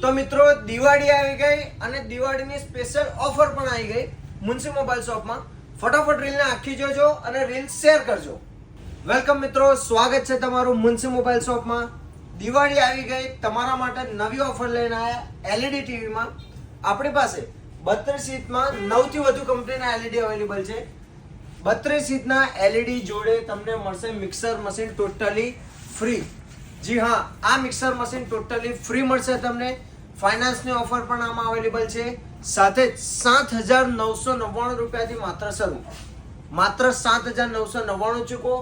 તો મિત્રો દિવાળી આવી ગઈ અને દિવાળીની સ્પેશિયલ ઓફર પણ આવી ગઈ મુન્સી મોબાઈલ શોપમાં. ફટાફટ રીલને આખી જોજો અને રીલ શેર કરજો. વેલકમ મિત્રો, સ્વાગત છે તમારું મુન્સી મોબાઈલ શોપમાં. દિવાળી આવી ગઈ, તમારા માટે નવી ઓફર લઈને આવ્યા એલઈડી ટીવીમાં. આપણી પાસે 32 ઇંચમાં 9 થી વધુ કંપનીના એલઈડી અવેલેબલ છે. 32 ઇંચના એલઈડી જોડે તમને મળશે મિક્સર મશીન ટોટલી ફ્રી. જી હા, આ મિક્સર મશીન ટોટલી ફ્રી મળશે તમને. ફાઇનાન્સની ઓફર પણ આમાં અવેલેબલ છે. સાથે જ 7,999 રૂપિયાથી માત્ર 7,999 ચૂકો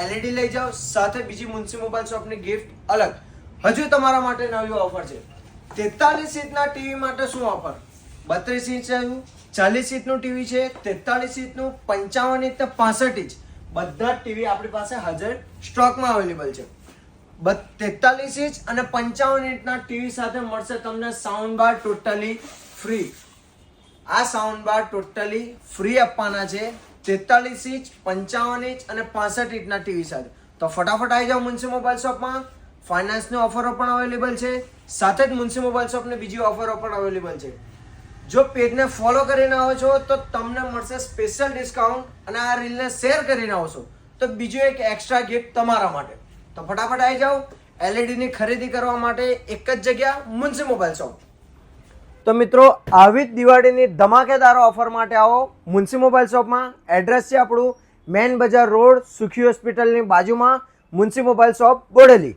એલઈડી લઈ જાઓ. સાથે બીજી મુન્સી મોબાઈલ શોપની ગિફ્ટ અલગ. હજુ તમારા માટે નવી ઓફર છે. 43 ઇંચના ટીવી માટે શું ઓફર? 32 ઇંચ આવ્યું, 40 ઇંચનું ટીવી છે, 43 ઇંચનું, 55 ઇંચ ને 65 ઇંચ બધા જ ટીવી આપણી પાસે હાજર સ્ટોકમાં અવેલેબલ છે. 43 ઇંચ અને 55 ઇંચના ટીવી સાથે મળશે તમને સાઉન્ડ બાર ટોટલી ફ્રી. આ સાઉન્ડ બાર ટોટલી ફ્રી આપવાના છે 43 ઇંચ, 55 ઇંચ અને 65 ઇંચના ટીવી સાથે. તો ફટાફટ આવી જાઓ મુન્સી મોબાઈલ શોપમાં. ફાઇનાન્સની ઓફરો પણ અવેલેબલ છે. સાથે જ મુન્સી મોબાઈલ શોપની બીજી ઓફરો પણ અવેલેબલ છે. જો પેજને ફોલો કરીને આવો છો તો તમને મળશે સ્પેશિયલ ડિસ્કાઉન્ટ, અને આ રીલને શેર કરીને આવશો તો બીજું એક એક્સ્ટ્રા ગિફ્ટ તમારા માટે. તો ફટાફટ આવી જાઓ. એલઈડીની ખરીદી કરવા માટે એક જ જગ્યા, મુન્સી મોબાઈલ શોપ. તો મિત્રો, આવી જ દિવાળીની ધમાકેદાર ઓફર માટે આવો મુન્સી મોબાઈલ શોપમાં. એડ્રેસ છે આપણું મેન બજાર રોડ, સુખી હોસ્પિટલની બાજુમાં, મુન્સી મોબાઈલ શોપ, બોડેલી.